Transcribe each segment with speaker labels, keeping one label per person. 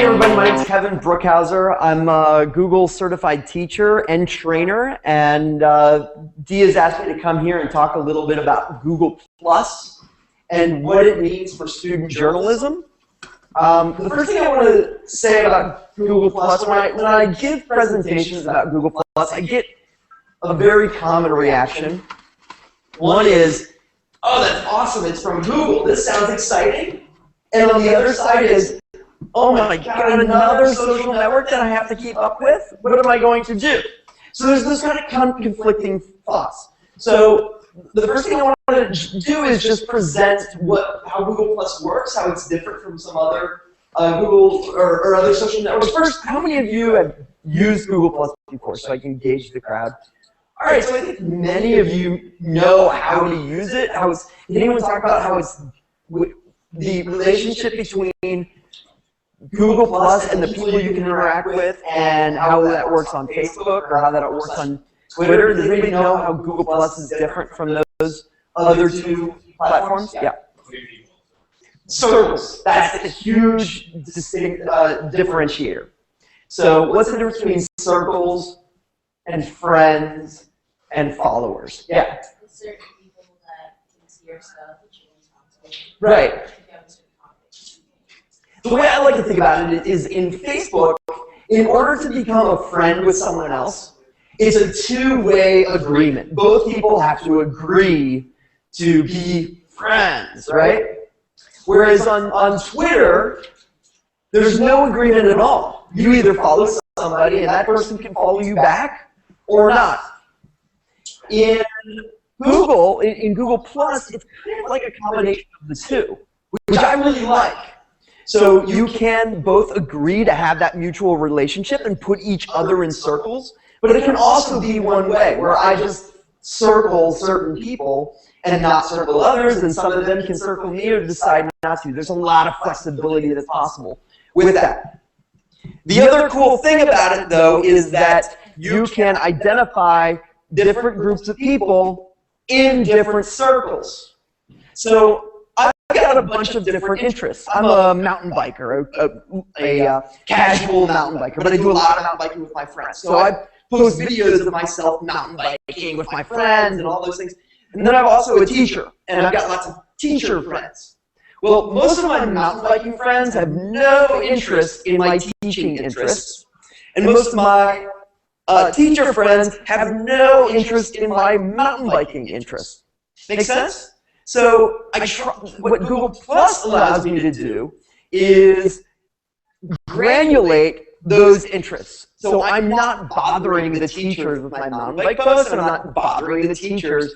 Speaker 1: morning, everybody. My name is Kevin Brookhouser. I'm a Google certified teacher and trainer, and Dee has asked me to come here and talk a little bit about Google Plus and what it means for student journalism. The first thing I want to say about Google Plus, when I give presentations about Google Plus, I get a very common reaction. One is, oh, that's awesome, it's from Google, this sounds exciting. And on the other side is, oh my God, another social network that I have to keep up with? What am I going to do? So there's this kind of conflicting thoughts. So the first thing I want to do is just present how Google Plus works, how it's different from some other Google or other social networks. First, how many of you have used Google Plus before, so I can gauge the crowd? All right, so I think many of you know how to use it. Did anyone talk about how it's the relationship between Google Plus and the people you can interact with, and how that works on Facebook or how that works on Twitter? Does anybody know how Google Plus is different from those other two platforms? Yeah. Circles. That's a huge distinct differentiator. So what's the difference between circles and friends and followers? Yeah.
Speaker 2: Certain people that can see your stuff that you want to talk to.
Speaker 1: Right. The way I like to think about it is in Facebook, in order to become a friend with someone else, it's a two-way agreement. Both people have to agree to be friends, right? Whereas on Twitter, there's no agreement at all. You either follow somebody and that person can follow you back or not. In Google Plus, it's kind of like a combination of the two, which I really like. So you can both agree to have that mutual relationship and put each other in circles, but it can also be one way, where I just circle certain people and not circle others, and some of them can circle me or decide not to. There's a lot of flexibility that's possible with that. The other cool thing about it, though, is that you can identify different groups of people in different circles. So I've got a bunch of different interests. I'm a mountain biker, a casual mountain biker, but I do a lot of mountain biking with my friends. So I post videos of myself mountain biking with my friends and all those things. And then I'm also a teacher, and I've got lots of teacher friends. Well, most of my mountain biking friends have no interest in my teaching interests, and most of my teacher friends have no interest in my mountain biking interests. Make sense? So what Google Plus allows me to do is granulate those interests. So I'm not bothering the teachers with my mountain bike posts, and I'm not bothering the teachers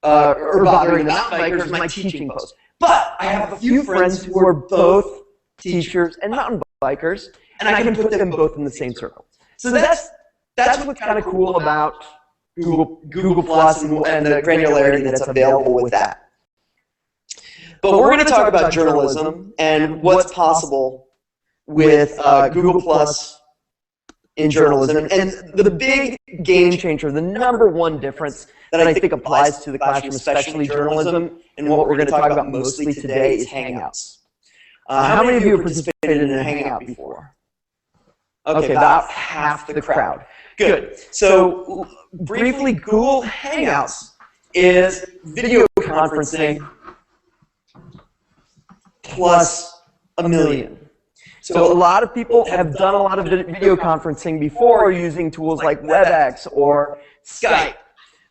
Speaker 1: or bothering the mountain bikers with my teaching posts. But I have a few friends who are both teachers and mountain bikers, and I can put them both in the same circle. So that's what's kind of cool about Google Plus and the granularity that's available with that. But we're going to talk about journalism and what's possible with Google Plus in journalism. And the big game changer, the number one difference that I think applies to the classroom, especially journalism, and what we're going to talk about mostly today is Hangouts. How many of you have participated in a Hangout before? Okay, about half the crowd. Good. So briefly, Google Hangouts is video conferencing plus a million. So a lot of people have done a lot of video conferencing before using tools like WebEx or Skype.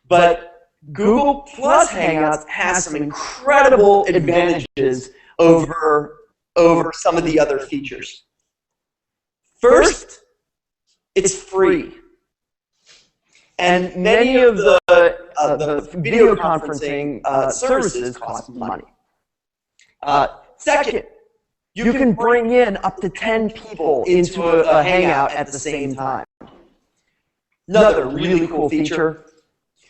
Speaker 1: But Google Plus Hangouts has some incredible advantages over some of the other features. First, it's free. And many of the video conferencing services cost money. Second, you can bring in up to 10 people into a Hangout at the same time. Another really cool feature.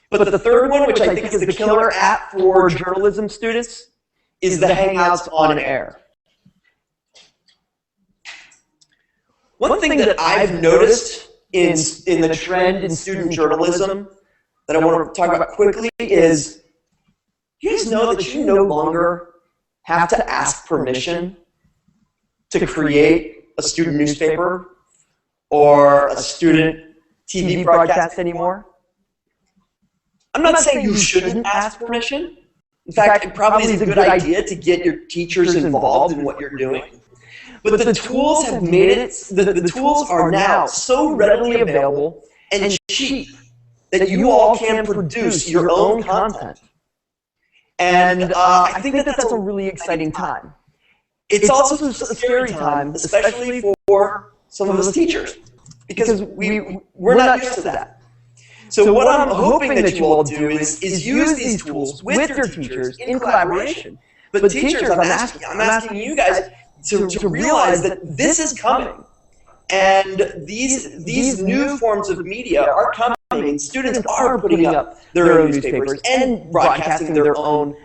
Speaker 1: But the third one, which I think is the killer app for journalism students, is the Hangouts on Air. One thing that I've noticed in the trend in student journalism that I want to talk about quickly is, you guys know that you no longer have to ask permission to create a student newspaper or a student TV broadcast anymore. I'm not saying you shouldn't ask permission. In fact, it probably is a good idea to get your teachers involved in what you're doing. But the tools have made it, the tools are now so readily available and cheap that you all can produce your own content. And I think that that's a really exciting time. It's also a scary time, especially for some of us teachers, because we're not used to that. So what I'm hoping that you all do is use these tools with your teachers in collaboration. But teachers, I'm asking you guys to realize that this is coming. And these new forms of media are coming, and students are putting up their own newspapers and broadcasting their own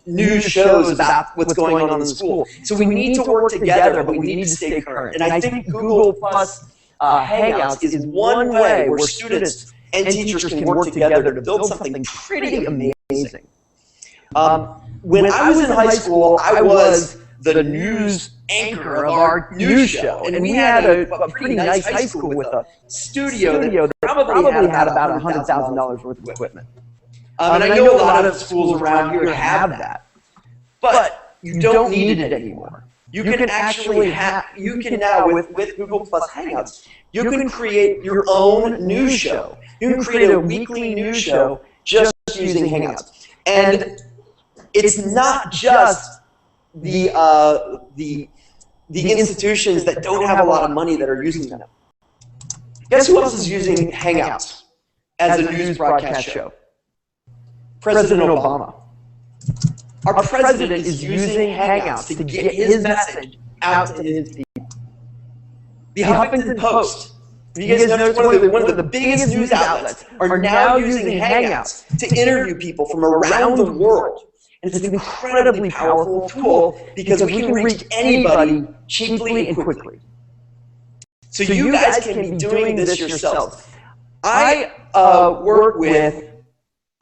Speaker 1: news shows about what's going on in the school. So we need to work together, but we need to stay current. And I think Google Plus Hangouts is one way where students and teachers can work together to build something pretty amazing. When I was in high school, I was the news anchor of our news show, and we had a pretty nice high school with a studio that probably had about $100,000 worth of equipment. And I know a lot of schools around here have that, but you don't need it anymore. You can actually you can now, with Google Plus Hangouts, you can create your own news show. You can create a weekly news show just using Hangouts. And it's not just the institutions that don't have a lot of money that are using them. Guess who else is using Hangouts as a news broadcast show? President Obama. Our president is using Hangouts to get his message out to his people. The Huffington Post, you guys notice one of the biggest news outlets are now using Hangouts to interview people from around the world. And it's an incredibly powerful tool because we can reach anybody cheaply and quickly. So you guys can be doing this yourselves. I work with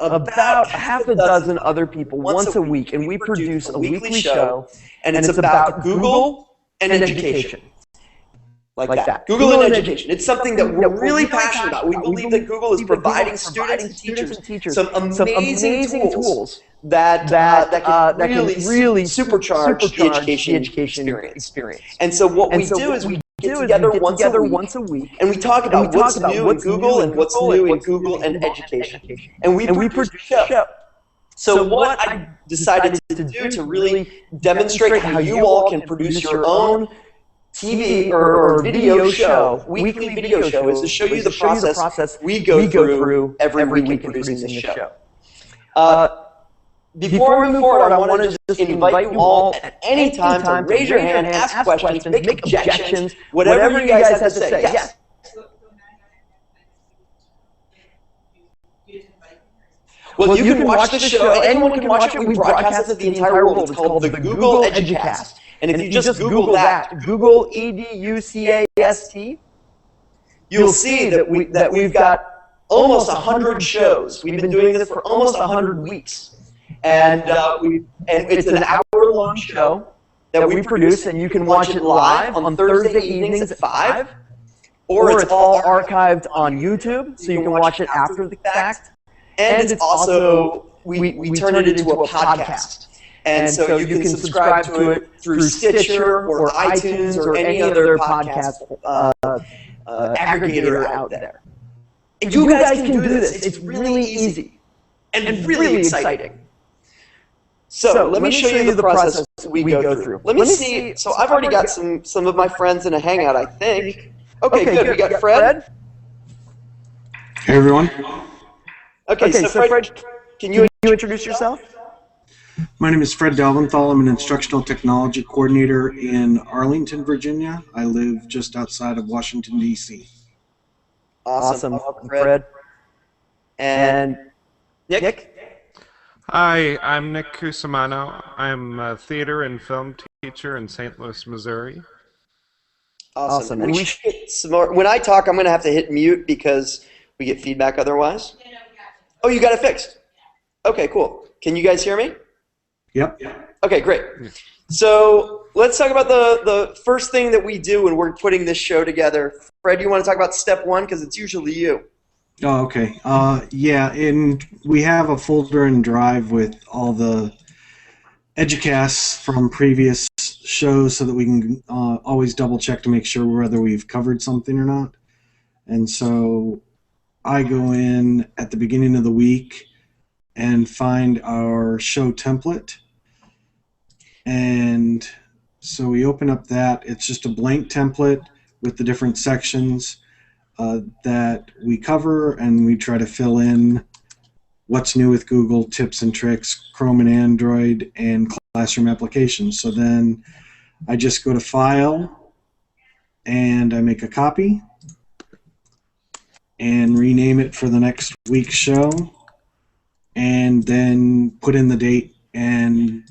Speaker 1: about half a dozen other people once a week, and we produce a weekly show, and it's about Google and education. Like that. Google and education. It's something that we're really passionate about. We believe that Google is providing students and teachers some amazing tools that can really supercharge the education experience. And so what we do is we get together once a week, and we talk about what's new in Google and what's new in Google and education. And we produce a show. So what I decided to do to really demonstrate how you all can produce your own TV or video show, weekly video show, is to show you the process we go through every week in producing this show. Before we move forward, I want to just invite you all at any time to raise your hand, ask questions, make objections, whatever you guys have to say. Yes? Well, you can watch the show. Anyone can watch it. We broadcast it to the entire world. It's called the Google Educast. And if you just Google that, Google EDUCAST, you'll see that we've got almost 100 shows. We've been doing this for almost 100 weeks. And it's an hour-long show that we produce, and you can watch it live on Thursday evenings at 5, or it's all archived on YouTube, so you can watch it after the fact. And it's also, we turn it into a podcast. And so you can subscribe to it through Stitcher or iTunes or any other podcast aggregator out there. And you guys can do this. It's really easy and really exciting. So let me show you the process we go through. Let me see. So I've already got some of my friends in a Hangout, I think. Okay, good. We got Fred.
Speaker 3: Hey, everyone.
Speaker 1: Okay, so Fred, can you introduce yourself?
Speaker 3: My name is Fred Dalventhal. I'm an instructional technology coordinator in Arlington, Virginia. I live just outside of Washington, D.C.
Speaker 1: Awesome. Welcome, Fred. And Nick?
Speaker 4: Hi, I'm Nick Cusimano. I'm a theater and film teacher in St. Louis, Missouri.
Speaker 1: Awesome. And we should get some more. When I talk, I'm going to have to hit mute because we get feedback otherwise. Oh, you got it fixed? Okay, cool. Can you guys hear me?
Speaker 3: Yep.
Speaker 1: Okay, great. So let's talk about the first thing that we do when we're putting this show together. Fred, you want to talk about step one? Because it's usually you.
Speaker 3: Oh, okay. Yeah, and we have a folder in Drive with all the educasts from previous shows so that we can always double check to make sure whether we've covered something or not. And so I go in at the beginning of the week and find our show template. And so we open up that. It's just a blank template with the different sections that we cover, and we try to fill in what's new with Google, tips and tricks, Chrome and Android, and classroom applications. So then I just go to File, and I make a copy, and rename it for the next week's show, and then put in the date and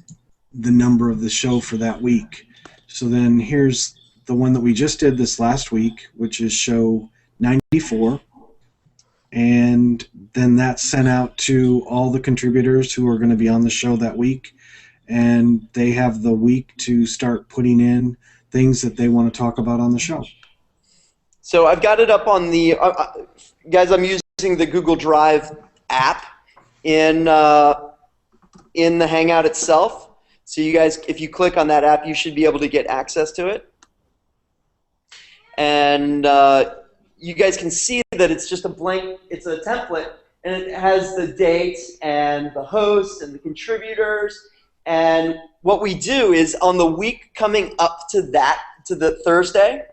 Speaker 3: the number of the show for that week. So then here's the one that we just did this last week, which is show 94. And then that's sent out to all the contributors who are going to be on the show that week. And they have the week to start putting in things that they want to talk about on the show.
Speaker 1: So I've got it up on the, guys, I'm using the Google Drive app in the Hangout itself. So you guys, if you click on that app, you should be able to get access to it. And you guys can see that it's just a blank, it's a template, and it has the date and the host and the contributors. And what we do is on the week coming up to that, to the Thursday,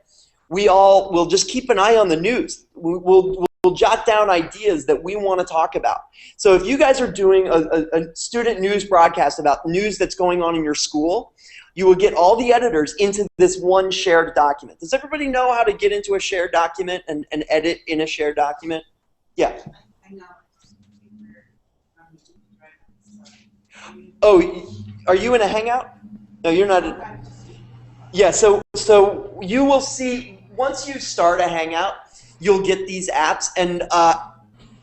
Speaker 1: we'll just keep an eye on the news. We'll jot down ideas that we want to talk about. So if you guys are doing a student news broadcast about news that's going on in your school, you will get all the editors into this one shared document. Does everybody know how to get into a shared document and edit in a shared document? Yeah. Oh, are you in a Hangout? No, you're not. Yeah, so you will see, once you start a Hangout, you'll get these apps, and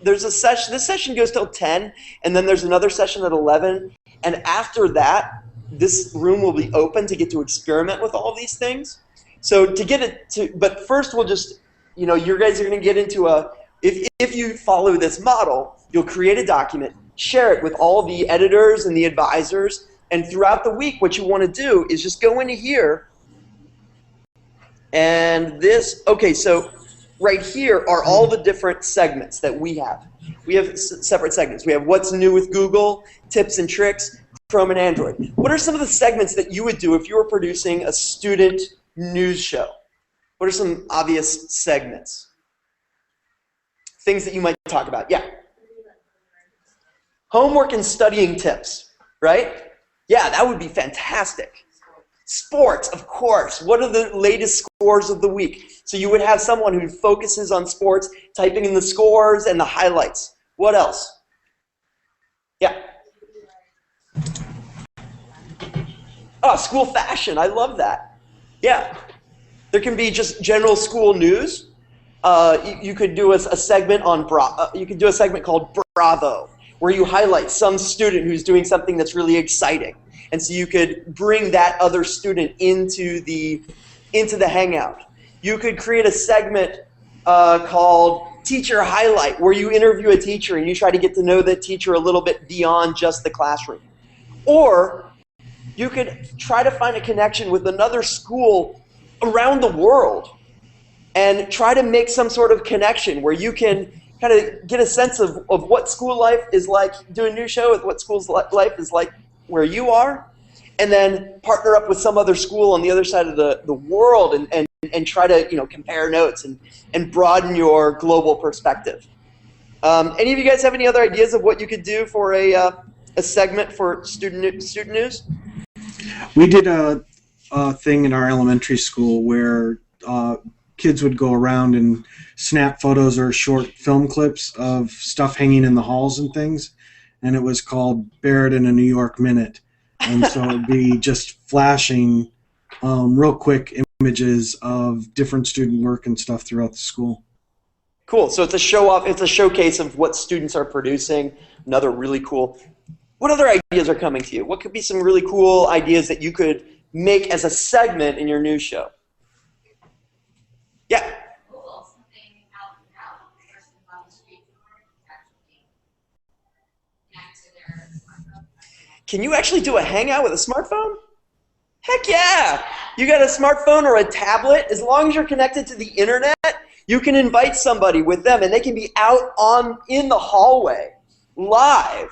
Speaker 1: there's a session, this session goes till 10, and then there's another session at 11, and after that, this room will be open to get to experiment with all these things. So to get it to, but first we'll just, you guys are going to get into if you follow this model, you'll create a document, share it with all the editors and the advisors, and throughout the week what you want to do is just go into here, and this, okay, so right here are all the different segments that we have. We have separate segments. We have what's new with Google, tips and tricks, Chrome and Android. What are some of the segments that you would do if you were producing a student news show? What are some obvious segments? Things that you might talk about. Yeah. Homework and studying tips, right? Yeah, that would be fantastic. Sports, of course. What are the latest scores of the week? So you would have someone who focuses on sports, typing in the scores and the highlights. What else? Yeah. Oh, school fashion. I love that. Yeah. There can be just general school news. You could do a segment on you could do a segment called Bravo, where you highlight some student who's doing something that's really exciting. And so you could bring that other student into the Hangout. You could create a segment called Teacher Highlight, where you interview a teacher and you try to get to know that teacher a little bit beyond just the classroom. Or you could try to find a connection with another school around the world and try to make some sort of connection where you can kind of get a sense of what school life is like, do a new show with what school's life is like where you are, and then partner up with some other school on the other side of the world and try to compare notes and broaden your global perspective. Any of you guys have any other ideas of what you could do for a segment for student news?
Speaker 3: We did a thing in our elementary school where kids would go around and snap photos or short film clips of stuff hanging in the halls and things, and it was called Barrett in a New York Minute. And so it would be just flashing real quick images of different student work and stuff throughout the school.
Speaker 1: Cool. So it's a show off. It's a showcase of what students are producing. Another really cool. What other ideas are coming to you? What could be some really cool ideas that you could make as a segment in your news show? Yeah.
Speaker 2: Cool, something out and out, the person on the street actually connect to their smartphone.
Speaker 1: Can you actually do a hangout with a smartphone? Heck yeah! You got a smartphone or a tablet, as long as you're connected to the internet, you can invite somebody with them and they can be out in the hallway, live,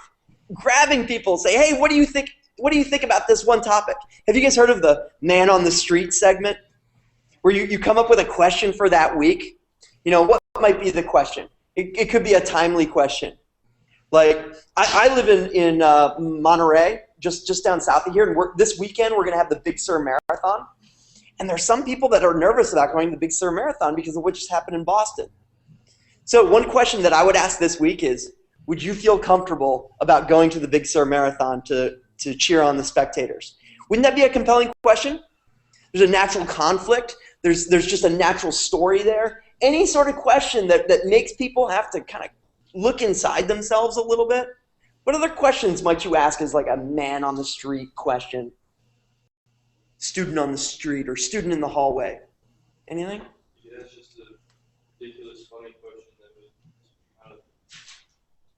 Speaker 1: grabbing people, say, hey, what do you think about this one topic? Have you guys heard of the Man on the Street segment? Where you come up with a question for that week? You know, what might be the question? It could be a timely question. Like, I live in Monterey, just down south of here, and this weekend we're going to have the Big Sur Marathon. And there's some people that are nervous about going to the Big Sur Marathon because of what just happened in Boston. So one question that I would ask this week is, would you feel comfortable about going to the Big Sur Marathon to cheer on the spectators? Wouldn't that be a compelling question? There's a natural conflict. There's just a natural story there. Any sort of question that makes people have to kind of look inside themselves a little bit. What other questions might you ask as like a man on the street question? Student on the street or student in the hallway? Anything?
Speaker 5: Yeah, it's just a ridiculous, funny question that was out of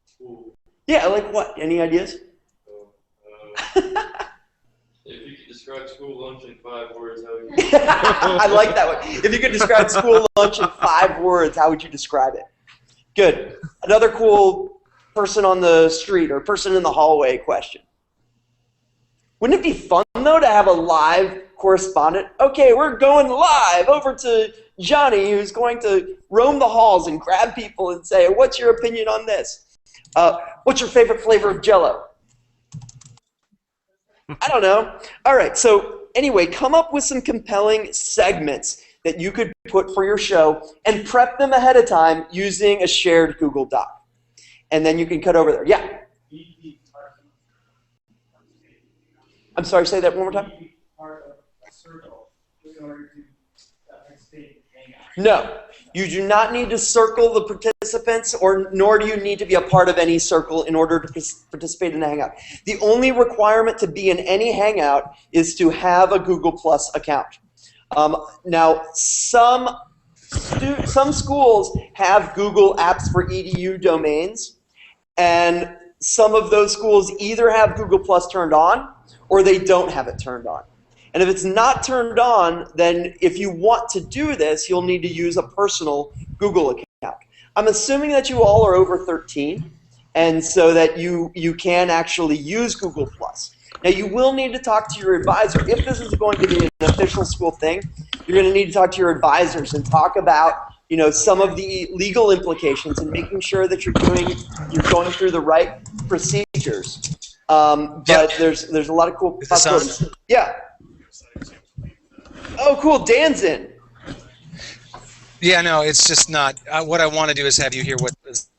Speaker 5: school.
Speaker 1: Yeah, like what? Any ideas?
Speaker 5: So, if you could describe school lunch in 5 words, how would you?
Speaker 1: I like that one. If you could describe school lunch in 5 words, how would you describe it? Good. Another cool person on the street or person in the hallway question. Wouldn't it be fun, though, to have a live correspondent? Okay, we're going live over to Johnny, who's going to roam the halls and grab people and say, what's your opinion on this? What's your favorite flavor of Jell-O? I don't know. All right, so anyway, come up with some compelling segments that you could put for your show and prep them ahead of time using a shared Google Doc. And then you can cut over there. Yeah? I'm sorry, say that one more time. No, you do not need to circle the participants, nor do you need to be a part of any circle in order to participate in a Hangout. The only requirement to be in any Hangout is to have a Google Plus account. Now, some schools have Google Apps for EDU domains, and some of those schools either have Google Plus turned on or they don't have it turned on. And if it's not turned on, then if you want to do this, you'll need to use a personal Google account. I'm assuming that you all are over 13, and so that you can actually use Google Plus. Now, you will need to talk to your advisor. If this is going to be an official school thing, you're going to need to talk to your advisors and talk about, you know, some of the legal implications and making sure that you're going through the right procedures. But there's a lot of cool possibilities. Yeah. Oh, cool. Dan's in.
Speaker 6: Yeah, no, it's just not. What I want to do is have you hear what is.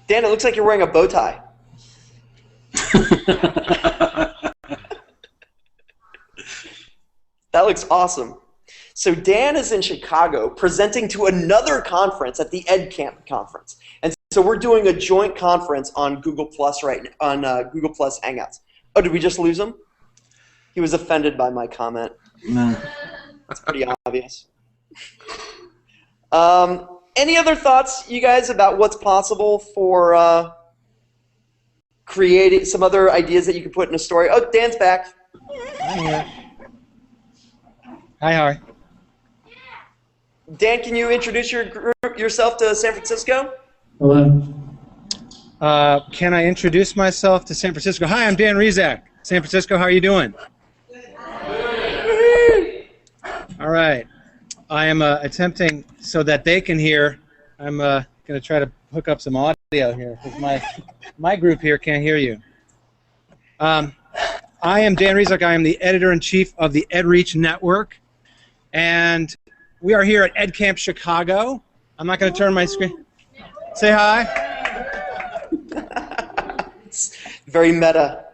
Speaker 1: Dan, it looks like you're wearing a bow tie. That looks awesome. So Dan is in Chicago presenting to another conference at the EdCamp conference. And so we're doing a joint conference on Google Plus Google Plus Hangouts. Oh, did we just lose him? He was offended by my comment.
Speaker 3: No.
Speaker 1: That's pretty obvious. Any other thoughts, you guys, about what's possible for creating some other ideas that you could put in a story? Oh, Dan's back.
Speaker 7: I'm here. Hi, Harry.
Speaker 1: Dan, can you introduce yourself to San Francisco?
Speaker 7: Hello. Can I introduce myself to San Francisco? Hi, I'm Dan Rizak. San Francisco, how are you doing? All right. I am attempting so that they can hear. I'm going to try to hook up some audio here because my group here can't hear you. I am Dan Rizak. I am the editor-in-chief of the EdReach Network, and we are here at EdCamp Chicago. I'm not going to turn my screen. Say hi.
Speaker 1: Very meta.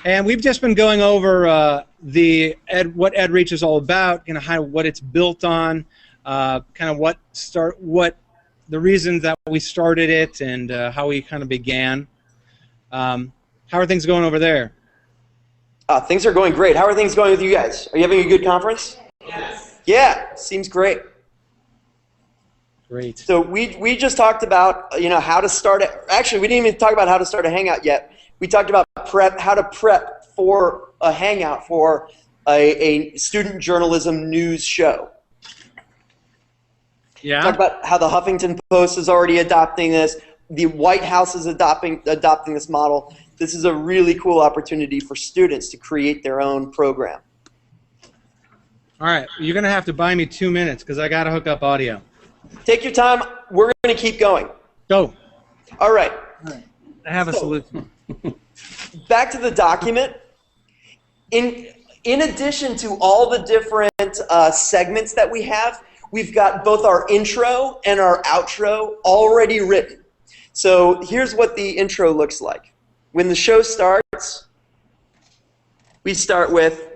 Speaker 7: And we've just been going over what EdReach is all about, what it's built on, kind of what the reasons that we started it and how we kind of began. How are things going over there?
Speaker 1: Things are going great. How are things going with you guys? Are you having a good conference? Yes. Yeah, seems great.
Speaker 7: Great.
Speaker 1: So we just talked about how to start it. Actually, we didn't even talk about how to start a Hangout yet. We talked about how to prep for a Hangout for a student journalism news show.
Speaker 7: Yeah.
Speaker 1: Talk about how the Huffington Post is already adopting this. The White House is adopting this model. This is a really cool opportunity for students to create their own program.
Speaker 7: All right, you're going to have to buy me 2 minutes because I got to hook up audio.
Speaker 1: Take your time. We're going to keep going.
Speaker 7: Go.
Speaker 1: All right.
Speaker 7: I have a solution.
Speaker 1: Back to the document. In addition to all the different segments that we have, we've got both our intro and our outro already written. So here's what the intro looks like. When the show starts, we start with,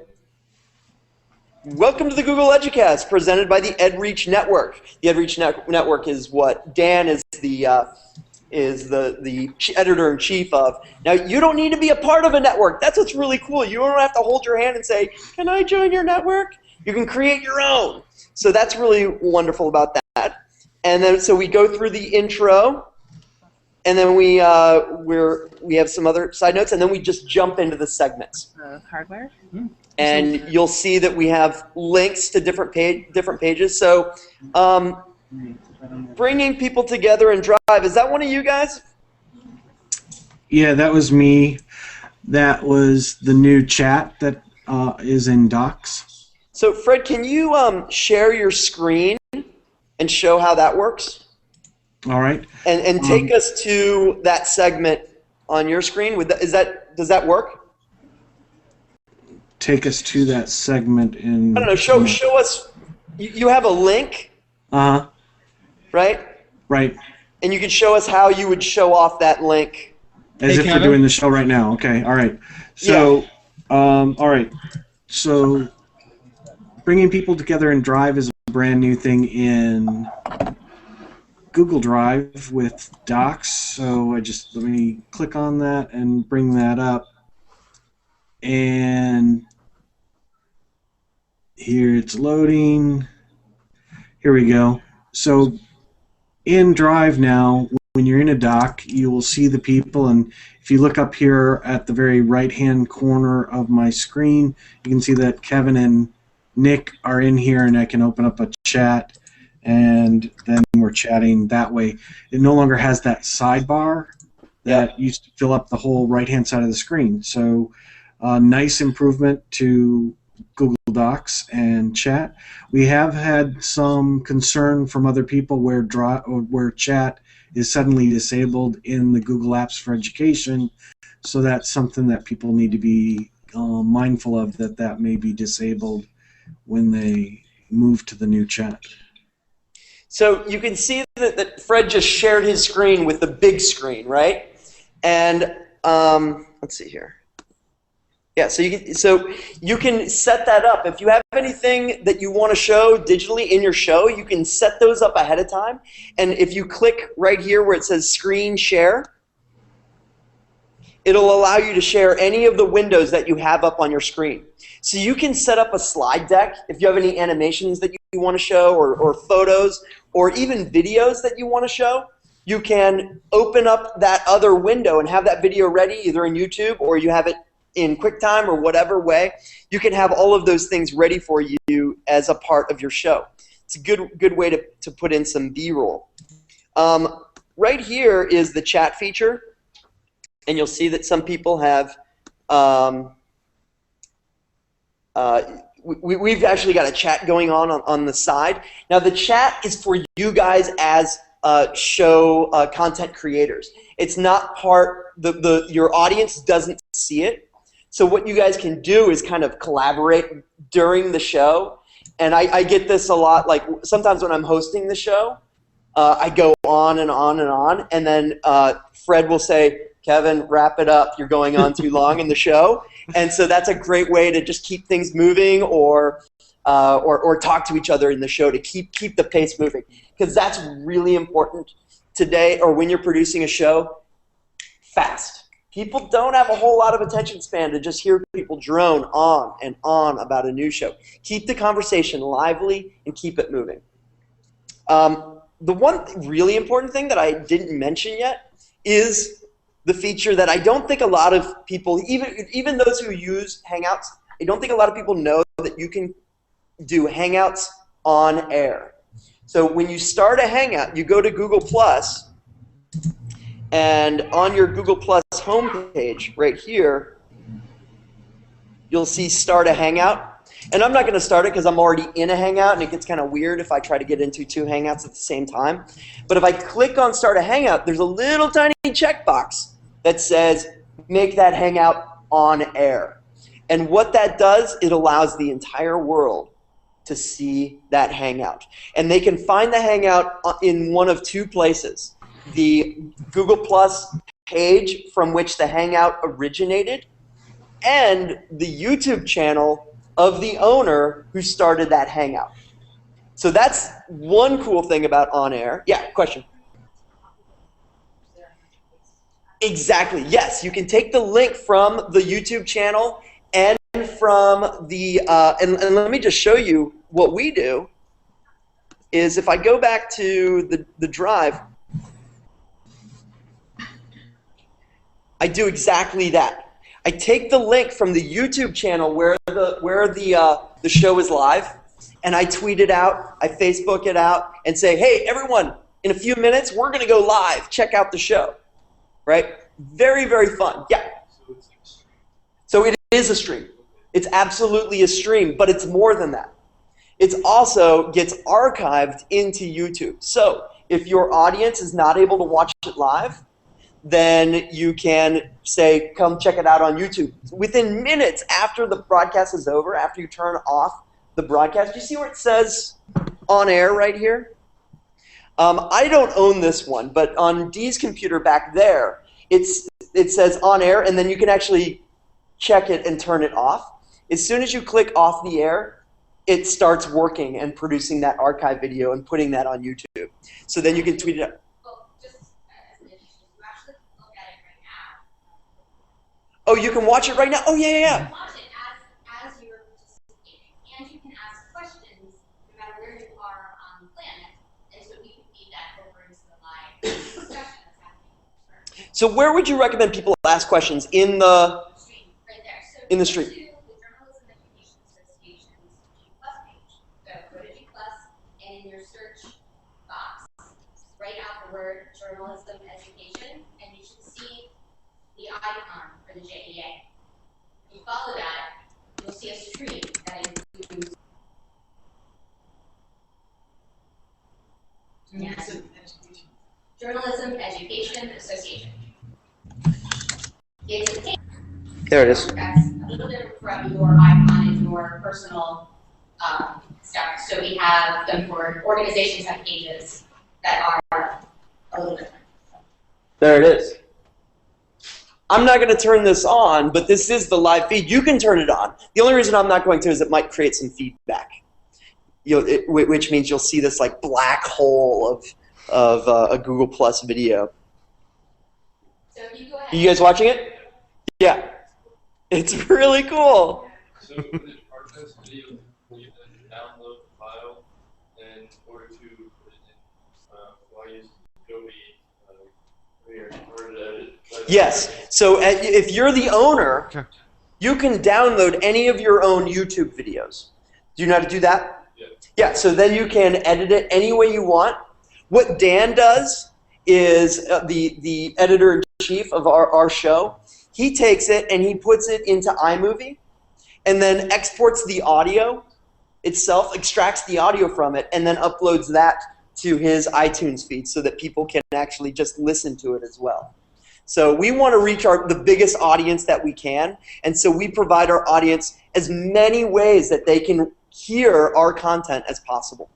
Speaker 1: "Welcome to the Google Educast, presented by the EdReach Network." The EdReach Network is what Dan is the editor-in-chief of. Now, you don't need to be a part of a network. That's what's really cool. You don't have to hold your hand and say, "Can I join your network?" You can create your own. So that's really wonderful about that. And then so we go through the intro, and then we have some other side notes, and then we just jump into the segments.
Speaker 8: Hardware.
Speaker 1: And you'll see that we have links to different pages. So bringing people together and drive, is that one of you guys?
Speaker 3: Yeah, that was me. That was the new chat that is in Docs.
Speaker 1: So Fred, can you share your screen and show how that works?
Speaker 3: All right.
Speaker 1: And take us to that segment on your screen. Does that work?
Speaker 3: Take us to that segment in...
Speaker 1: I don't know. Show us. You have a link,
Speaker 3: Uh-huh.
Speaker 1: right?
Speaker 3: Right.
Speaker 1: And you can show us how you would show off that link.
Speaker 3: As if
Speaker 7: Kevin?
Speaker 3: we're doing the show right now. Okay. All right. So, all right. So, bringing people together in Drive is a brand new thing in Google Drive with Docs. So let me click on that and bring that up. And here it's loading. Here we go. So in Drive now, when you're in a doc, you will see the people, and if you look up here at the very right-hand corner of my screen, you can see that Kevin and Nick are in here, and I can open up a chat, and then we're chatting that way. It no longer has that sidebar that used to fill up the whole right-hand side of the screen. So nice improvement to Google Docs and chat. We have had some concern from other people where chat is suddenly disabled in the Google Apps for Education. So that's something that people need to be mindful of, that may be disabled when they move to the new chat.
Speaker 1: So you can see that Fred just shared his screen with the big screen, right? And let's see here. Yeah, so you can set that up. If you have anything that you want to show digitally in your show, you can set those up ahead of time. And if you click right here where it says Screen Share, it'll allow you to share any of the windows that you have up on your screen. So you can set up a slide deck if you have any animations that you want to show, or photos, or even videos that you want to show. You can open up that other window and have that video ready either in YouTube, or you have it in QuickTime, or whatever way. You can have all of those things ready for you as a part of your show. It's a good way to put in some B-roll. Right here is the chat feature, and you'll see that some people have we've actually got a chat going on the side. Now the chat is for you guys as show content creators. It's not part, your audience doesn't see it. So what you guys can do is kind of collaborate during the show. And I get this a lot, like sometimes when I'm hosting the show, I go on and on and on, and then Fred will say, "Kevin, wrap it up. You're going on too long in the show." And so that's a great way to just keep things moving, or or talk to each other in the show to keep the pace moving, because that's really important today, or when you're producing a show. Fast. People don't have a whole lot of attention span to just hear people drone on and on about a new show. Keep the conversation lively and keep it moving. The one really important thing that I didn't mention yet is the feature that I don't think a lot of people, even those who use Hangouts, I don't think a lot of people know that you can do Hangouts on air. So when you start a Hangout, you go to Google+, and on your Google Plus homepage right here, you'll see Start a Hangout. And I'm not going to start it because I'm already in a Hangout, and it gets kind of weird if I try to get into 2 Hangouts at the same time. But if I click on Start a Hangout, there's a little tiny checkbox that says make that Hangout on air. And what that does, it allows the entire world to see that Hangout. And they can find the Hangout in one of 2 places. The Google Plus page from which the Hangout originated, and the YouTube channel of the owner who started that Hangout. So that's one cool thing about On Air. Yeah, question? Exactly, yes. You can take the link from the YouTube channel and from the, and let me just show you what we do, is if I go back to the drive, I do exactly that. I take the link from the YouTube channel where the show is live, and I tweet it out, I Facebook it out, and say, hey, everyone, in a few minutes, we're going to go live. Check out the show. Right? Very, very fun. Yeah. So it is a stream. It's absolutely a stream, but it's more than that. It also gets archived into YouTube. So if your audience is not able to watch it live, then you can say, come check it out on YouTube. Within minutes after the broadcast is over, after you turn off the broadcast, you see where it says On Air right here? I don't own this one, but on Dee's computer back there, it says On Air, and then you can actually check it and turn it off. As soon as you click off the air, it starts working and producing that archive video and putting that on YouTube. So then you can tweet it out. Oh, you can watch it right now? Oh, yeah, yeah, yeah.
Speaker 2: You can watch it as you're participating, and you can ask questions no matter where you are on the planet, and so we can feed that over into the live discussion that's happening.
Speaker 1: So where would you recommend people ask questions in the
Speaker 2: Stream, right there. So
Speaker 1: in the stream?
Speaker 2: Go to the Journalism Education Association's G Plus page. So go to G Plus, and in your search box, write out the word journalism education, and you should see the icon for the JEA. If you follow that, you'll see a stream that includes Journalism Education Association. It's a page
Speaker 1: There it is.
Speaker 2: that's a little different from your icon and your personal stuff. So we have them for organizations have pages that are a little different.
Speaker 1: There it is. I'm not going to turn this on, but this is the live feed. You can turn it on. The only reason I'm not going to is it might create some feedback, which means you'll see this like black hole of a Google Plus video.
Speaker 2: So if you go ahead.
Speaker 1: Are you guys watching it? Yeah. It's really cool.
Speaker 5: So for the archives video, you then download the file in order to put it in. Well, I use Adobe here in order to edit.
Speaker 1: Yes. So if you're the owner, you can download any of your own YouTube videos. Do you know how to do that?
Speaker 5: Yeah.
Speaker 1: Yeah, so then you can edit it any way you want. What Dan does is the editor-in-chief of our show. He takes it and he puts it into iMovie and then exports the audio itself, extracts the audio from it, and then uploads that to his iTunes feed so that people can actually just listen to it as well. So we want to reach the biggest audience that we can, and so we provide our audience as many ways that they can hear our content as possible.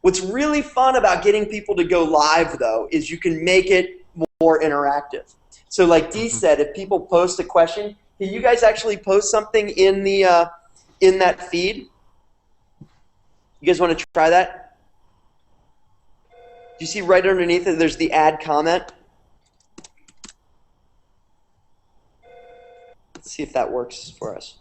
Speaker 1: What's really fun about getting people to go live, though, is you can make it more interactive. So like Dee said, if people post a question, can you guys actually post something in the in that feed? You guys want to try that? Do you see right underneath it, there's the add comment? Let's see if that works for us.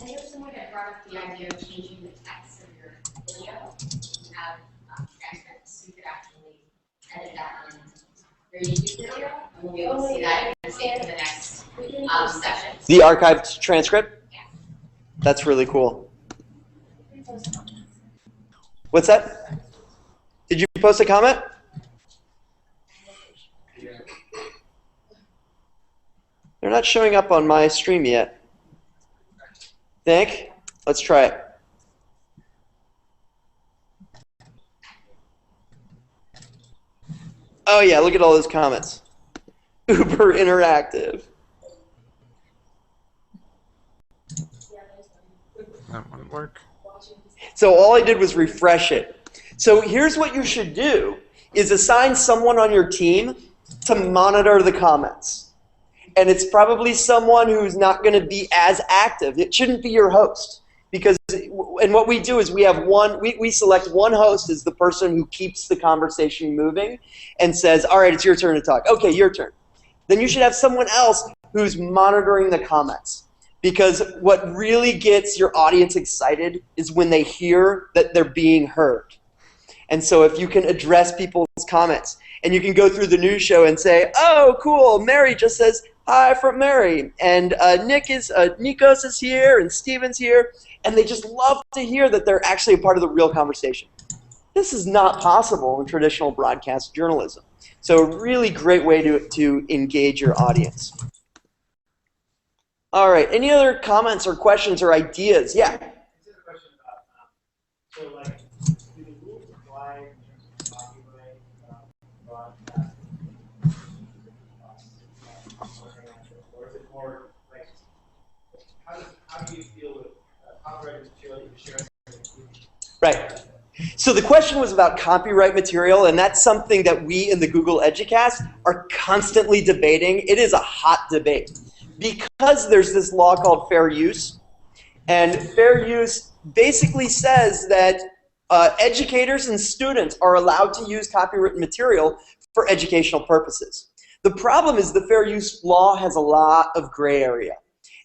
Speaker 2: I know someone had brought up the idea of changing the text of your video. You have transcripts, you could actually edit that in your YouTube video, and we'll be able to see that and see it for the next session.
Speaker 1: The archived transcript?
Speaker 2: Yeah.
Speaker 1: That's really cool. What's that? Did you post a comment? They're not showing up on my stream yet. Think? Let's try it. Oh yeah, look at all those comments. Uber interactive.
Speaker 4: That wouldn't work.
Speaker 1: So all I did was refresh it. So here's what you should do, is assign someone on your team to monitor the comments. And it's probably someone who's not going to be as active. It shouldn't be your host. Because, and what we do is we have we select one host as the person who keeps the conversation moving and says, all right, it's your turn to talk. Okay, your turn. Then you should have someone else who's monitoring the comments. Because what really gets your audience excited is when they hear that they're being heard. And so if you can address people's comments, and you can go through the news show and say, oh, cool, Mary just says, hi from Mary, and Nikos is here, and Steven's here, and they just love to hear that they're actually a part of the real conversation. This is not possible in traditional broadcast journalism. So a really great way to engage your audience. All right, any other comments or questions or ideas? Yeah?
Speaker 8: This is a question about, so like, do the rules apply in terms of copyright, broadcasting, or is it more like, how do you deal with copyrighted material that you're sharing?
Speaker 1: Right. So the question was about copyright material, and that's something that we in the Google Educast are constantly debating. It is a hot debate because there's this law called fair use, and fair use basically says that educators and students are allowed to use copyrighted material for educational purposes. The problem is the fair use law has a lot of gray area,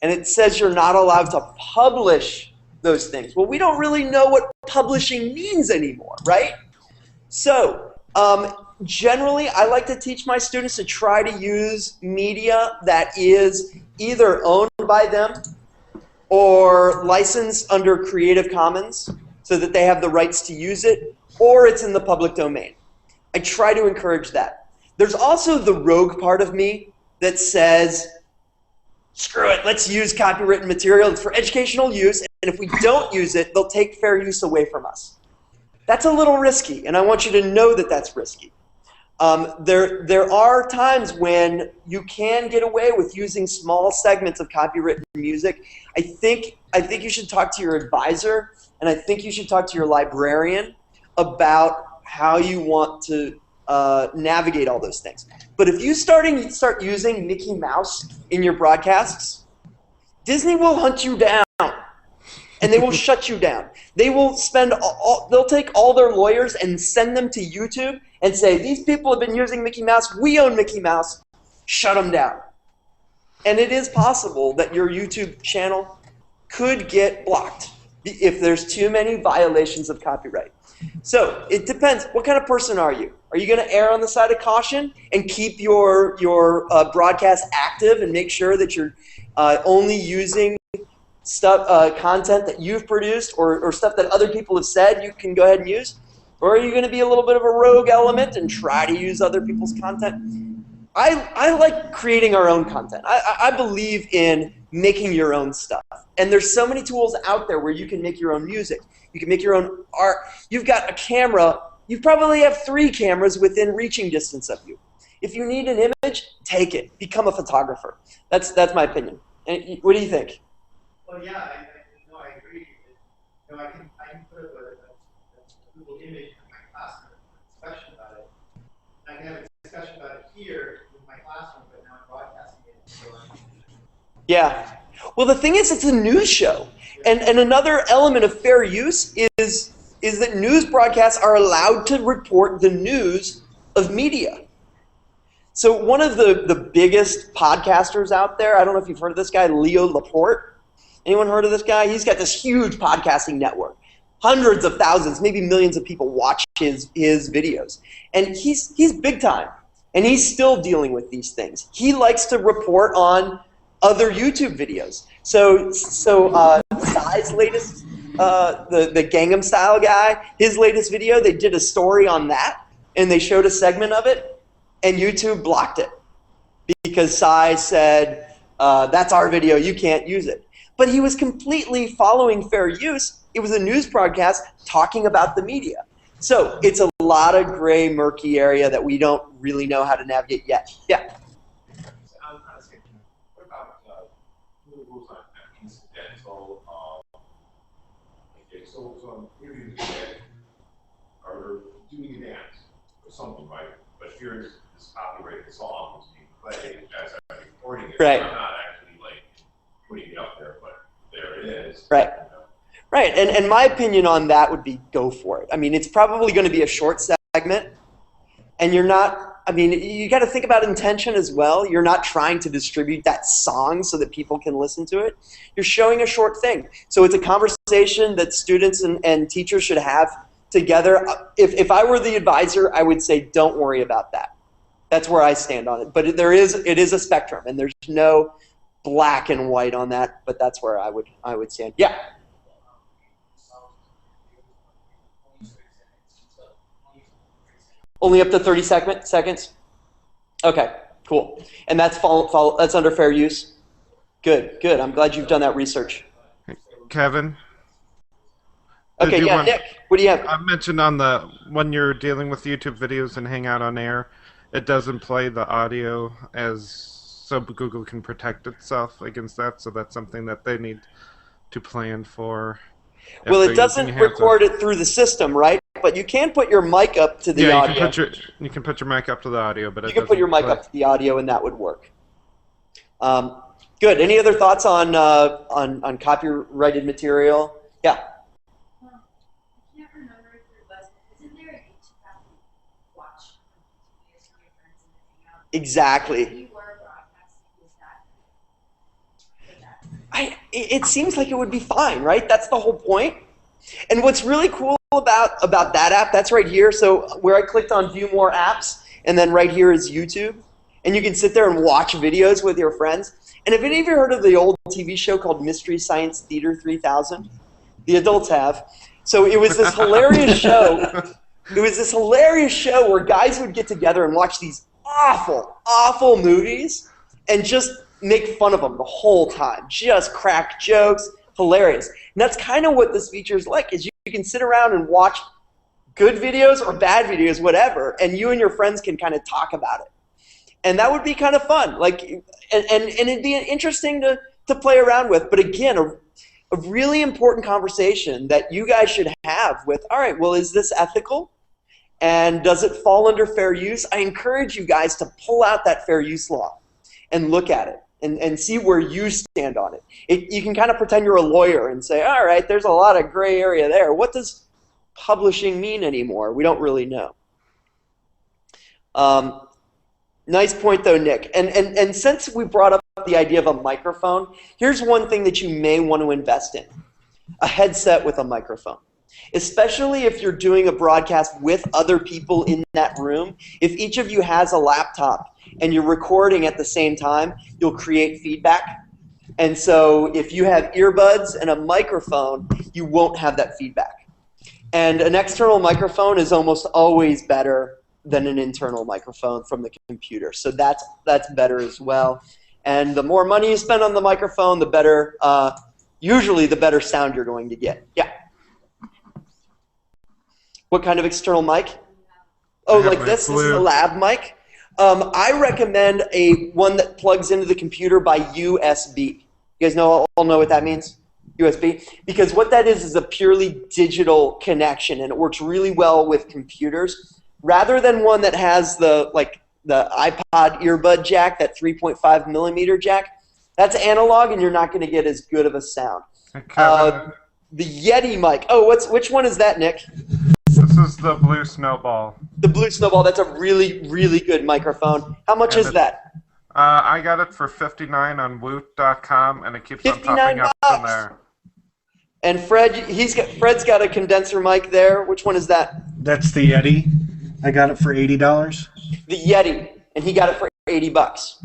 Speaker 1: and it says you're not allowed to publish those things. Well, we don't really know what publishing means anymore, right? So generally, I like to teach my students to try to use media that is either owned by them or licensed under Creative Commons so that they have the rights to use it, or it's in the public domain. I try to encourage that. There's also the rogue part of me that says, screw it, let's use copywritten material. It's for educational use, and if we don't use it, they'll take fair use away from us. That's a little risky, and I want you to know that that's risky. There are times when you can get away with using small segments of copywritten music. I think you should talk to your advisor, and I think you should talk to your librarian about how you want to navigate all those things. But if you start using Mickey Mouse in your broadcasts, Disney will hunt you down, and they will shut you down. They will they'll take all their lawyers and send them to YouTube and say, these people have been using Mickey Mouse, we own Mickey Mouse, shut them down. And it is possible that your YouTube channel could get blocked if there's too many violations of copyright. So it depends. What kind of person are you? Are you going to err on the side of caution and keep your broadcast active and make sure that you're only using content that you've produced or stuff that other people have said you can go ahead and use? Or are you going to be a little bit of a rogue element and try to use other people's content? I like creating our own content. I believe in making your own stuff. And there's so many tools out there where you can make your own music. You can make your own art. You've got a camera. You probably have 3 cameras within reaching distance of you. If you need an image, take it. Become a photographer. That's my opinion. And what do you think?
Speaker 8: Well, yeah, I agree. I can put up a Google image in my classroom. can have a discussion about it here with my classroom, but now I'm broadcasting it. So
Speaker 1: Yeah. Well, the thing is, it's a news show. And another element of fair use is that news broadcasts are allowed to report the news of media. So one of the biggest podcasters out there, I don't know if you've heard of this guy, Leo Laporte. Anyone heard of this guy? He's got this huge podcasting network. Hundreds of thousands, maybe millions of people watch his videos. And he's big time. And he's still dealing with these things. He likes to report on other YouTube videos. So Psy's latest, the Gangnam Style guy, his latest video, they did a story on that, and they showed a segment of it, and YouTube blocked it because Psy said, that's our video, you can't use it. But he was completely following fair use. It was a news broadcast talking about the media. So it's a lot of gray, murky area that we don't really know how to navigate yet. Yeah.
Speaker 9: What about rules on incidental? Okay, so you're doing or doing a dance or something, right? But here's this copyrighted song that's being played as I'm recording it.
Speaker 1: Right.
Speaker 9: So I'm not actually like putting it up there, but there it is.
Speaker 1: Right.
Speaker 9: You know?
Speaker 1: Right, and my opinion on that would be go for it. I mean, it's probably going to be a short segment, and you're not, I mean, you got to think about intention as well. You're not trying to distribute that song so that people can listen to it. You're showing a short thing. So it's a conversation that students and teachers should have together. If I were the advisor, I would say don't worry about that. That's where I stand on it. But it is a spectrum, and there's no black and white on that, but that's where I would stand. Yeah. Only up to 30 seconds? Okay, cool. And that's that's under fair use? Good. I'm glad you've done that research.
Speaker 4: Kevin?
Speaker 1: Okay, yeah, Nick, what do you have?
Speaker 4: I mentioned when you're dealing with YouTube videos and Hangout on Air, it doesn't play the audio so Google can protect itself against that, so that's something that they need to plan for.
Speaker 1: Well, it doesn't record it through the system, right? But you can put your mic up to the audio.
Speaker 4: You can put your mic up to the audio, but
Speaker 1: you can put your mic up to the audio, and that would work. Good. Any other thoughts on copyrighted material? Yeah.
Speaker 2: I can't remember if there was. Isn't there a YouTube app you watch videos with your friends and hang out?
Speaker 1: Exactly.
Speaker 2: If you were broadcasting, is that?
Speaker 1: It seems like it would be fine, right? That's the whole point. And what's really cool about that app, that's right here. So where I clicked on View More Apps, and then right here is YouTube. And you can sit there and watch videos with your friends. And have any of you heard of the old TV show called Mystery Science Theater 3000? The adults have. So it was this hilarious show. It was this hilarious show where guys would get together and watch these awful movies and just make fun of them the whole time. Just crack jokes, hilarious. And that's kind of what this feature is like, is you can sit around and watch good videos or bad videos, whatever, and you and your friends can kind of talk about it. And that would be kind of fun. Like, and it'd be interesting to play around with. But again, a really important conversation that you guys should have with, all right, well, is this ethical? And does it fall under fair use? I encourage you guys to pull out that fair use law and look at it and see where you stand on it. You can kind of pretend you're a lawyer and say, all right, there's a lot of gray area there. What does publishing mean anymore? We don't really know. Nice point, though, Nick. And since we brought up the idea of a microphone, here's one thing that you may want to invest in: a headset with a microphone. Especially if you're doing a broadcast with other people in that room. If each of you has a laptop and you're recording at the same time, you'll create feedback. And so if you have earbuds and a microphone, you won't have that feedback. And an external microphone is almost always better than an internal microphone from the computer. So that's better as well. And the more money you spend on the microphone, the better, usually the better sound you're going to get. Yeah. What kind of external mic? Oh, like this? This is a lab mic. I recommend one that plugs into the computer by USB. You guys all know what that means? USB? Because what that is a purely digital connection, and it works really well with computers. rather than one that has the iPod earbud jack, that 3.5 millimeter jack, that's analog, and you're not going to get as good of a sound.
Speaker 4: Hey, Kevin,
Speaker 1: The Yeti mic. Oh, which one is that, Nick?
Speaker 4: this is the Blue Snowball.
Speaker 1: The Blue Snowball. That's a really, really good microphone. How much is that?
Speaker 4: I got it for $59 on Woot.com, and it keeps on popping up in there.
Speaker 1: And Fred's got a condenser mic there. Which one is that?
Speaker 3: That's the Yeti. I got it for $80.
Speaker 1: The Yeti, and he got it for $80.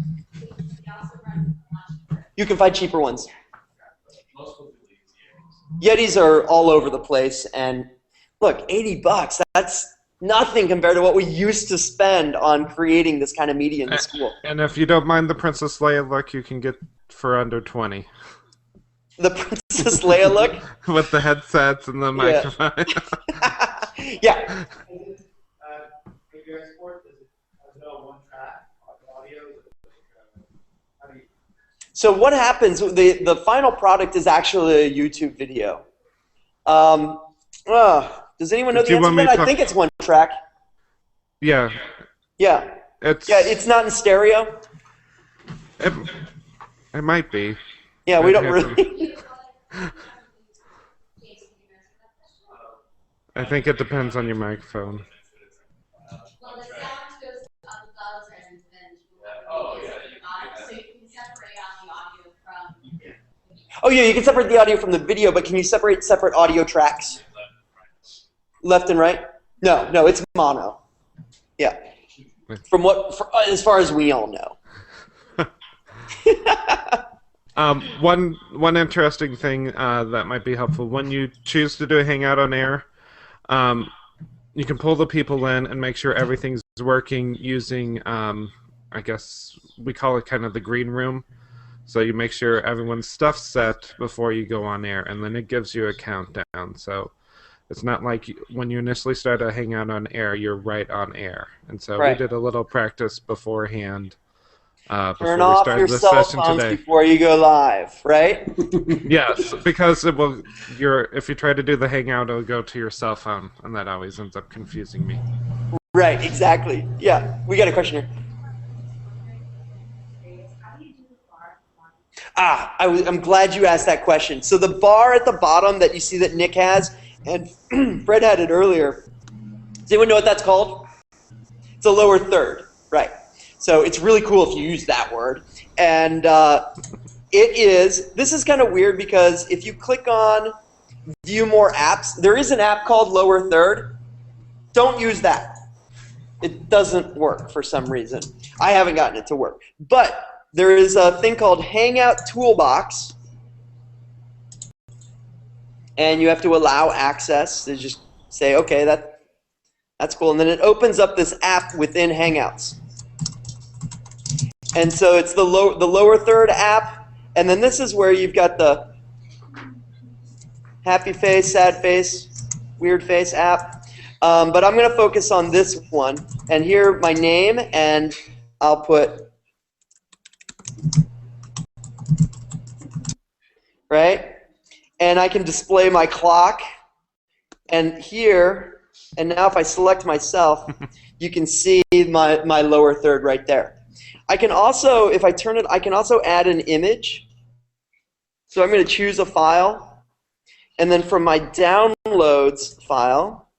Speaker 1: You can find cheaper ones. Yetis are all over the place, and look, $80. That's nothing compared to what we used to spend on creating this kind of media in the school.
Speaker 4: And if you don't mind the Princess Leia look, you can get for under 20.
Speaker 1: The Princess Leia look?
Speaker 4: With the headsets and the microphone.
Speaker 1: Yeah.
Speaker 8: If you export, does it on one track, audio? How do you?
Speaker 1: So what happens, the final product is actually a YouTube video. Does anyone know the answer to that? I think it's one track.
Speaker 4: Yeah.
Speaker 1: Yeah. It's not in stereo.
Speaker 4: It might be.
Speaker 1: Yeah, we don't really.
Speaker 4: I think it depends on your microphone.
Speaker 2: Well, the sound goes up above and then so you can separate out the audio from.
Speaker 1: Oh yeah, you can separate the audio from the video, but can you separate audio tracks? Left and right? No, it's mono. Yeah. As far as we all know.
Speaker 4: One interesting thing that might be helpful, when you choose to do a Hangout on air, you can pull the people in and make sure everything's working using, I guess we call it kind of the green room. So you make sure everyone's stuff's set before you go on air, and then it gives you a countdown. So it's not like when you initially start a Hangout on air, you're right on air. And so we did a little practice beforehand.
Speaker 1: Turn off your cell phones before you go live, right?
Speaker 4: Yes, because if you try to do the Hangout, it'll go to your cell phone, and that always ends up confusing me.
Speaker 1: Right, exactly. Yeah, we got a question here. I'm glad you asked that question. So the bar at the bottom that you see that Nick has, and Fred had it earlier, does anyone know what that's called? It's a lower third, right. So it's really cool if you use that word. And this is kind of weird because if you click on View More Apps, there is an app called Lower Third. Don't use that. It doesn't work for some reason. I haven't gotten it to work. But there is a thing called Hangout Toolbox. And you have to allow access to just say, okay, that's cool. And then it opens up this app within Hangouts. And so it's the lower third app, and then this is where you've got the happy face, sad face, weird face app. But I'm going to focus on this one, and here my name, and I'll put, right? And I can display my clock, and here, and now if I select myself, you can see my lower third right there. I can also, if I turn it, I can also add an image. So I'm going to choose a file. And then from my downloads file,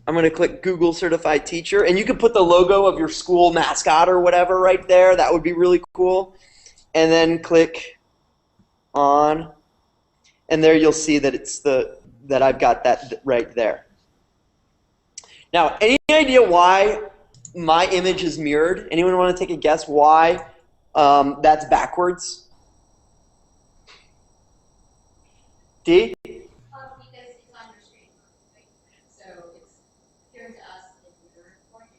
Speaker 1: I'm going to click Google Certified Teacher. And you can put the logo of your school mascot or whatever right there. That would be really cool. And then click on. And there you'll see that that I've got that right there. Now, any idea why my image is mirrored? Anyone want to take a guess why that's backwards? D?
Speaker 2: Because it's on your screen. So it's appearing to us like we're recording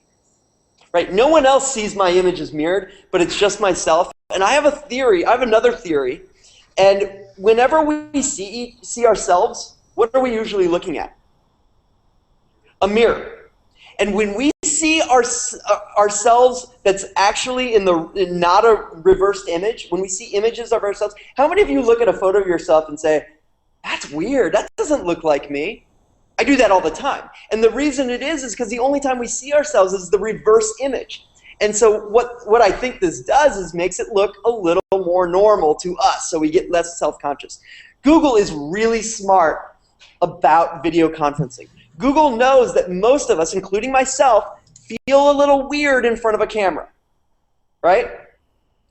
Speaker 2: this.
Speaker 1: Right. No one else sees my image as mirrored, but it's just myself. And I have a theory. I have another theory. And whenever we see ourselves, what are we usually looking at? A mirror. And when we see ourselves that's actually in not a reversed image, when we see images of ourselves, how many of you look at a photo of yourself and say, that's weird, that doesn't look like me? I do that all the time. And the reason it is because the only time we see ourselves is the reverse image. And so what I think this does is makes it look a little more normal to us, so we get less self-conscious. Google is really smart about video conferencing. Google knows that most of us, including myself, feel a little weird in front of a camera, right?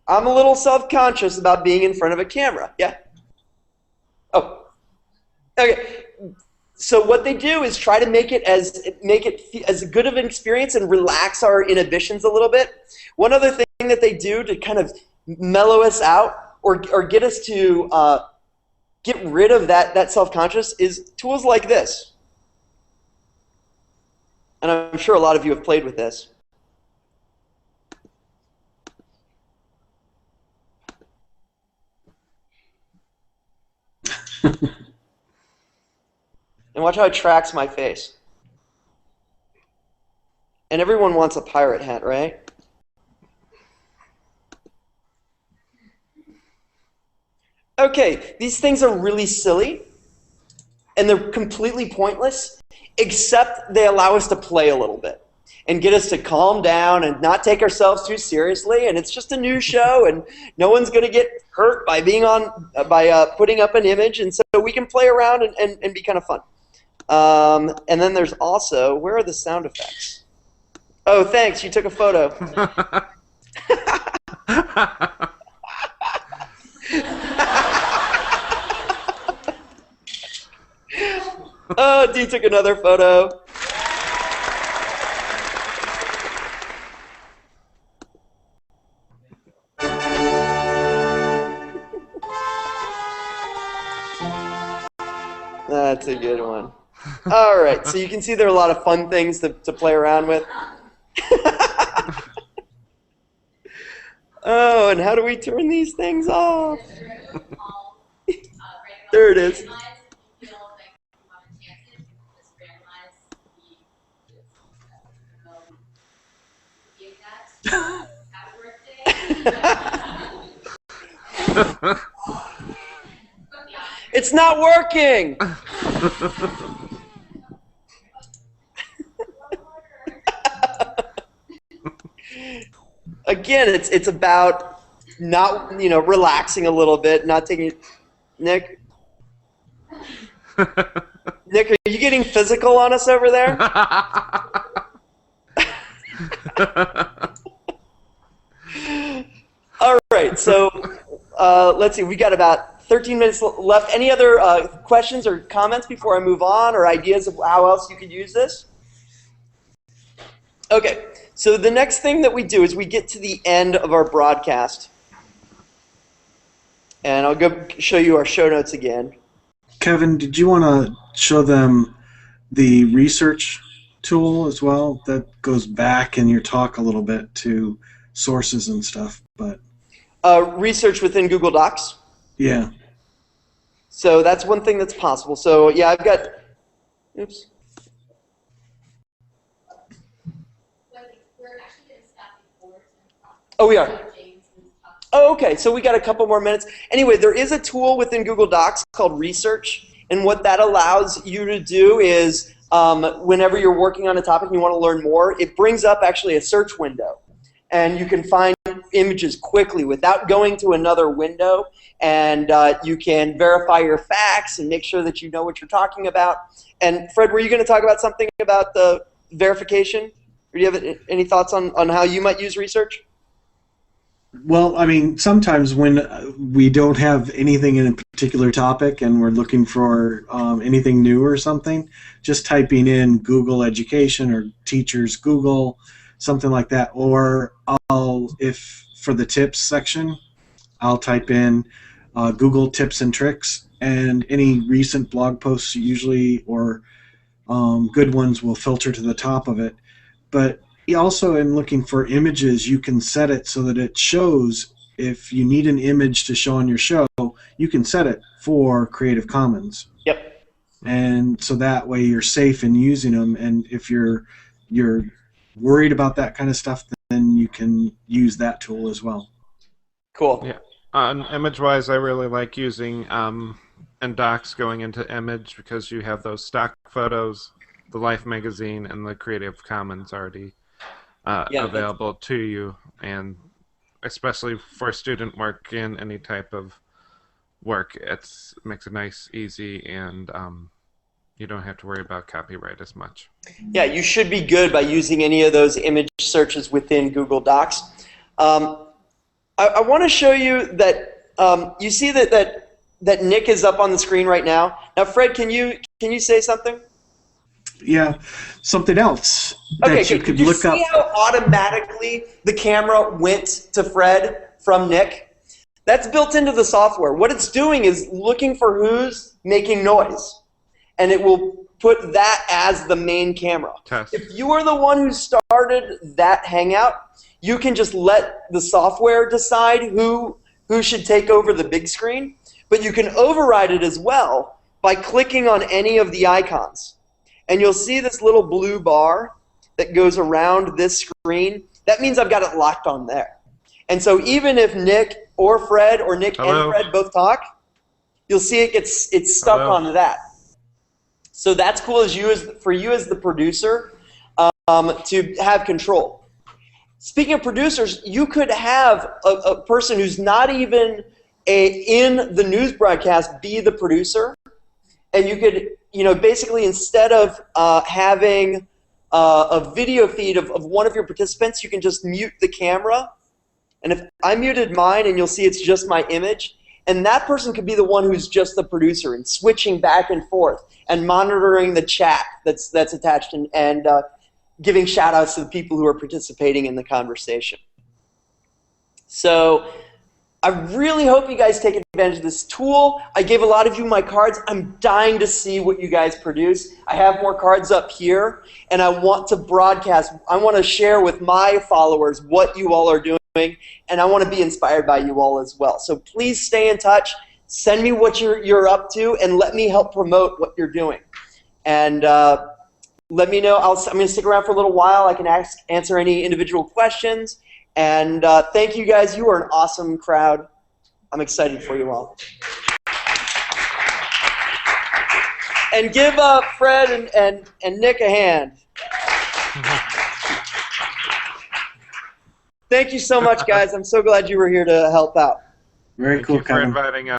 Speaker 1: I'm a little self-conscious about being in front of a camera. Yeah? Oh. Okay. So what they do is try to make it as good of an experience and relax our inhibitions a little bit. One other thing that they do to kind of mellow us out or get us to get rid of that self-conscious is tools like this. And I'm sure a lot of you have played with this. And watch how it tracks my face. And everyone wants a pirate hat, right? Okay, these things are really silly, and they're completely pointless, except they allow us to play a little bit and get us to calm down and not take ourselves too seriously. And it's just a news show, and no one's going to get hurt by being on putting up an image, and so we can play around and be kind of fun. And then there's also, where are the sound effects? Oh, thanks, you took a photo. Oh, Dee took another photo. That's a good one. All right, so you can see there are a lot of fun things to play around with. Oh, and how do we turn these things off? There it is. It's not working! Again, it's about not, relaxing a little bit, not taking it. Nick? Nick, are you getting physical on us over there? All right, so let's see. We got about 13 minutes left. Any other questions or comments before I move on, or ideas of how else you could use this? Okay, so the next thing that we do is we get to the end of our broadcast. And I'll go show you our show notes again.
Speaker 3: Kevin, did you want to show them the research tool as well? That goes back in your talk a little bit to sources and stuff. But
Speaker 1: research within Google Docs?
Speaker 3: Yeah.
Speaker 1: So that's one thing that's possible. So yeah, I've got, oops. Oh, we are. Oh, okay. So we got a couple more minutes. Anyway, there is a tool within Google Docs called Research, and what that allows you to do is whenever you're working on a topic and you want to learn more, it brings up actually a search window, and you can find images quickly without going to another window, and you can verify your facts and make sure that you know what you're talking about. And Fred, were you going to talk about something about the verification? Or do you have any thoughts on how you might use Research?
Speaker 3: Well, I mean, sometimes when we don't have anything in a particular topic and we're looking for anything new or something, just typing in Google Education or Teachers Google, something like that. Or if for the tips section, I'll type in Google Tips and Tricks, and any recent blog posts usually or good ones will filter to the top of it. But also, in looking for images, you can set it so that it shows if you need an image to show on your show, you can set it for Creative Commons.
Speaker 1: Yep.
Speaker 3: And so that way you're safe in using them. And if you're worried about that kind of stuff, then you can use that tool as well.
Speaker 1: Cool.
Speaker 4: Yeah. Image-wise, I really like using and docs going into image because you have those stock photos, the Life magazine, and the Creative Commons already available to you, and especially for student work in any type of work, it makes it nice, easy, and you don't have to worry about copyright as much.
Speaker 1: Yeah, you should be good by using any of those image searches within Google Docs. I want to show you that you see that Nick is up on the screen right now. Now, Fred, can you say something?
Speaker 3: Yeah, something else
Speaker 1: Okay,
Speaker 3: that you could
Speaker 1: did you
Speaker 3: look
Speaker 1: see
Speaker 3: up.
Speaker 1: how automatically the camera went to Fred from Nick? That's built into the software. What it's doing is looking for who's making noise, and it will put that as the main camera.
Speaker 4: Test.
Speaker 1: If you are the one who started that Hangout, you can just let the software decide who should take over the big screen, but you can override it as well by clicking on any of the icons. And you'll see this little blue bar that goes around this screen. That means I've got it locked on there. And so even if Nick or Fred or Nick
Speaker 4: Hello.
Speaker 1: and Fred both talk, you'll see it's stuck
Speaker 4: Hello.
Speaker 1: onto that. So that's cool for you as the producer to have control. Speaking of producers, you could have a person who's not even in the news broadcast be the producer, and you could, basically instead of having a video feed of one of your participants, you can just mute the camera. And if I muted mine, and you'll see it's just my image, and that person could be the one who's just the producer and switching back and forth and monitoring the chat that's attached and giving shout-outs to the people who are participating in the conversation. So I really hope you guys take advantage of this tool. I gave a lot of you my cards. I'm dying to see what you guys produce. I have more cards up here, and I want to broadcast. I want to share with my followers what you all are doing, and I want to be inspired by you all as well. So please stay in touch. Send me what you're up to, and let me help promote what you're doing. And let me know. I'm going to stick around for a little while. I can answer any individual questions. And thank you guys. You are an awesome crowd. I'm excited for you all. And give Fred and Nick a hand. Thank you so much, guys. I'm so glad you were here to help out.
Speaker 3: Very
Speaker 4: Thank
Speaker 3: cool,
Speaker 4: you for
Speaker 3: Kevin.
Speaker 4: inviting us.